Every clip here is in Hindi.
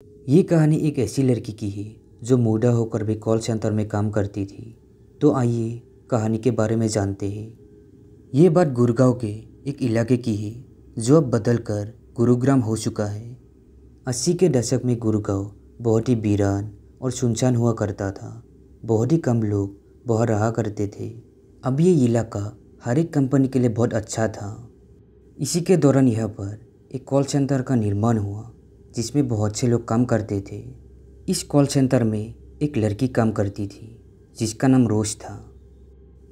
ये कहानी एक ऐसी लड़की की है जो मूडा होकर भी कॉल सेंटर में काम करती थी। तो आइए कहानी के बारे में जानते हैं। ये बात गुड़गांव के एक इलाके की है जो अब बदल कर गुरुग्राम हो चुका है। 80 के दशक में गुड़गांव बहुत ही वीरान और सुनसान हुआ करता था। बहुत ही कम लोग वहाँ रहा करते थे। अब ये इलाका हर एक कंपनी के लिए बहुत अच्छा था। इसी के दौरान यहाँ पर एक कॉल सेंटर का निर्माण हुआ जिसमें बहुत से लोग काम करते थे। इस कॉल सेंटर में एक लड़की काम करती थी जिसका नाम रोज था।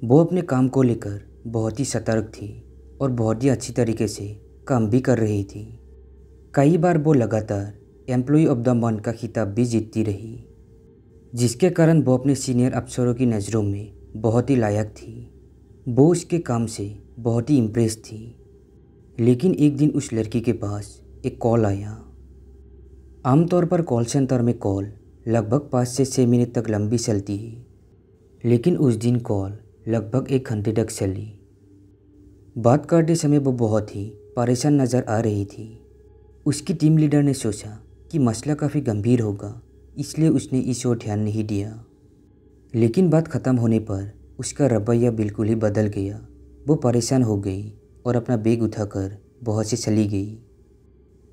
वो अपने काम को लेकर बहुत ही सतर्क थी और बहुत ही अच्छी तरीके से काम भी कर रही थी। कई बार वो लगातार एम्प्लॉय ऑफ द मंथ का खिताब भी जीतती रही, जिसके कारण वो अपने सीनियर अफसरों की नज़रों में बहुत ही लायक थी। वो उसके काम से बहुत ही इम्प्रेस थी। लेकिन एक दिन उस लड़की के पास एक कॉल आया। आमतौर पर कॉल सेंटर में कॉल लगभग 5 से 6 मिनट तक लंबी चलती है, लेकिन उस दिन कॉल लगभग 1 घंटे तक चली। बात करते समय वो बहुत ही परेशान नज़र आ रही थी। उसकी टीम लीडर ने सोचा कि मसला काफ़ी गंभीर होगा, इसलिए उसने इस ओर ध्यान नहीं दिया। लेकिन बात ख़त्म होने पर उसका रवैया बिल्कुल ही बदल गया। वो परेशान हो गई और अपना बैग उठाकर वहाँ से चली गई।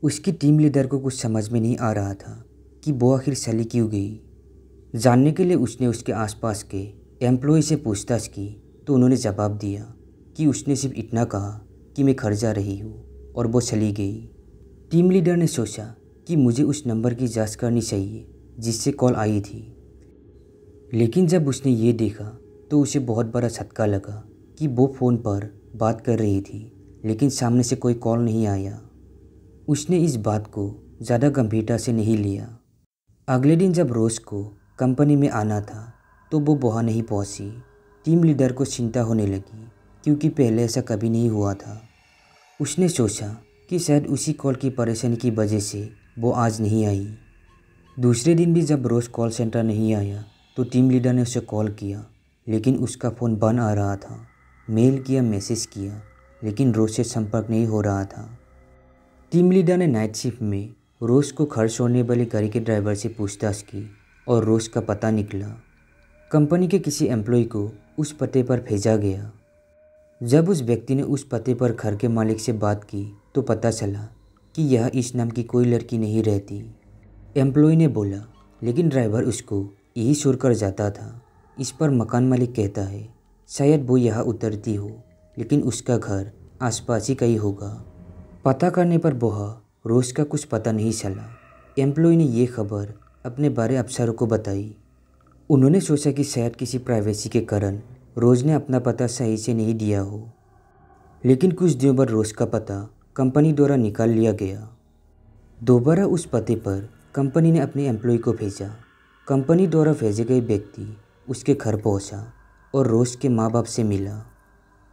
उसकी टीम लीडर को कुछ समझ में नहीं आ रहा था कि वो आखिर चली क्यों गई। जानने के लिए उसने उसके आसपास के एम्प्लॉय से पूछताछ की तो उन्होंने जवाब दिया कि उसने सिर्फ इतना कहा कि मैं घर जा रही हूँ और वो चली गई। टीम लीडर ने सोचा कि मुझे उस नंबर की जांच करनी चाहिए जिससे कॉल आई थी। लेकिन जब उसने ये देखा तो उसे बहुत बड़ा झटका लगा कि वो फ़ोन पर बात कर रही थी लेकिन सामने से कोई कॉल नहीं आया। उसने इस बात को ज़्यादा गंभीरता से नहीं लिया। अगले दिन जब रोज को कंपनी में आना था तो वो वहाँ नहीं पहुँची। टीम लीडर को चिंता होने लगी क्योंकि पहले ऐसा कभी नहीं हुआ था। उसने सोचा कि शायद उसी कॉल की परेशानी की वजह से वो आज नहीं आई। दूसरे दिन भी जब रोज कॉल सेंटर नहीं आया तो टीम लीडर ने उसे कॉल किया, लेकिन उसका फ़ोन बंद आ रहा था। मेल किया, मैसेज किया, लेकिन रोज से संपर्क नहीं हो रहा था। टीम लीडर ने नाइट शिफ्ट में रोज को घर छोड़ने वाले गाड़ी के ड्राइवर से पूछताछ की और रोज का पता निकला। कंपनी के किसी एम्प्लॉय को उस पते पर भेजा गया। जब उस व्यक्ति ने उस पते पर घर के मालिक से बात की तो पता चला कि यह इस नाम की कोई लड़की नहीं रहती। एम्प्लॉय ने बोला, लेकिन ड्राइवर उसको यही छोड़कर जाता था। इस पर मकान मालिक कहता है शायद वो यहाँ उतरती हो, लेकिन उसका घर आसपास ही कहीं होगा। पता करने पर वह रोज का कुछ पता नहीं चला। एम्प्लॉय ने ये खबर अपने बड़े अफसरों को बताई। उन्होंने सोचा कि शायद किसी प्राइवेसी के कारण रोज ने अपना पता सही से नहीं दिया हो। लेकिन कुछ दिनों बाद रोज का पता कंपनी द्वारा निकाल लिया गया। दोबारा उस पते पर कंपनी ने अपने एम्प्लॉय को भेजा। कंपनी द्वारा भेजे गए व्यक्ति उसके घर पहुंचा और रोज के माँ बाप से मिला।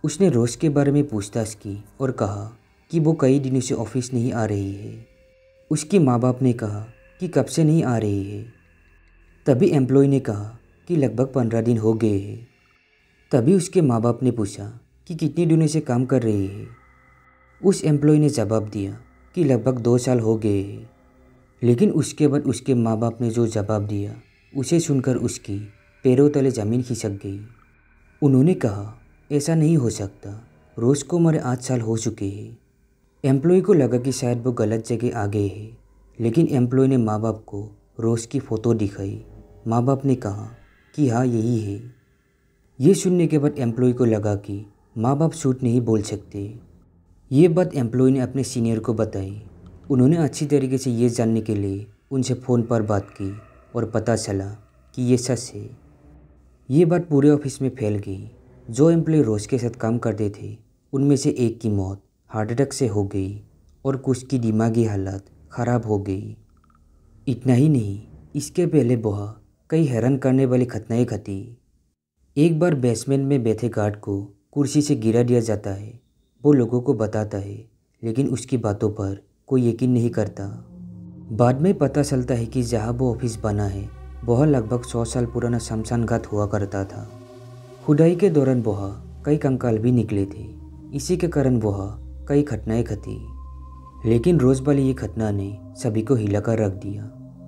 उसने रोज के बारे में पूछताछ की और कहा कि वो कई दिनों से ऑफिस नहीं आ रही है। उसके माँ बाप ने कहा कि कब से नहीं आ रही है। तभी एम्प्लॉय ने कहा कि लगभग 15 दिन हो गए हैं। तभी उसके माँ बाप ने पूछा कि कितने दिनों से काम कर रही है। उस एम्प्लॉय ने जवाब दिया कि लगभग 2 साल हो गए हैं। लेकिन उसके बाद उसके माँ बाप ने जो जवाब दिया उसे सुनकर उसकी पैरों तले ज़मीन खिसक गई। उन्होंने कहा, ऐसा नहीं हो सकता, रोज को मरे 8 साल हो चुके हैं। एम्प्लॉय को लगा कि शायद वो गलत जगह आ गए हैं, लेकिन एम्प्लॉय ने माँ बाप को रोज की फ़ोटो दिखाई। माँ बाप ने कहा कि हाँ यही है। ये सुनने के बाद एम्प्लॉय को लगा कि माँ बाप झूठ नहीं बोल सकते। ये बात एम्प्लॉय ने अपने सीनियर को बताई। उन्होंने अच्छी तरीके से ये जानने के लिए उनसे फ़ोन पर बात की और पता चला कि ये सच है। ये बात पूरे ऑफिस में फैल गई। जो एम्प्लॉय रोज के साथ काम करते थे उनमें से एक की मौत हार्ट अटैक से हो गई और कुछ की दिमागी हालत ख़राब हो गई। इतना ही नहीं, इसके पहले वह कई हैरान करने वाली घटनाएं घटी। एक बार बेसमेंट में बैठे गार्ड को कुर्सी से गिरा दिया जाता है। वो लोगों को बताता है, लेकिन उसकी बातों पर कोई यकीन नहीं करता। बाद में पता चलता है कि जहाँ वो ऑफिस बना है वह लगभग 100 साल पुराना शमशान घाट हुआ करता था। खुदाई के दौरान वह कई कंकाल भी निकले थे। इसी के कारण वह कई घटनाएं घटी। लेकिन रोज वाली ये घटना ने सभी को हिलाकर रख दिया।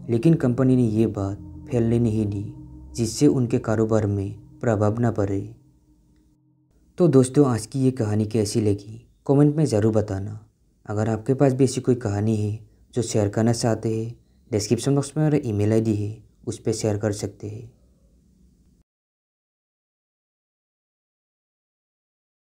लेकिन कंपनी ने ये बात फैलने नहीं दी जिससे उनके कारोबार में प्रभाव न पड़े। तो दोस्तों, आज की ये कहानी कैसी लगी कमेंट में ज़रूर बताना। अगर आपके पास भी ऐसी कोई कहानी है जो शेयर करना चाहते हैं, डिस्क्रिप्शन बॉक्स में मेरा ईमेल आईडी है, उस पर शेयर कर सकते हैं।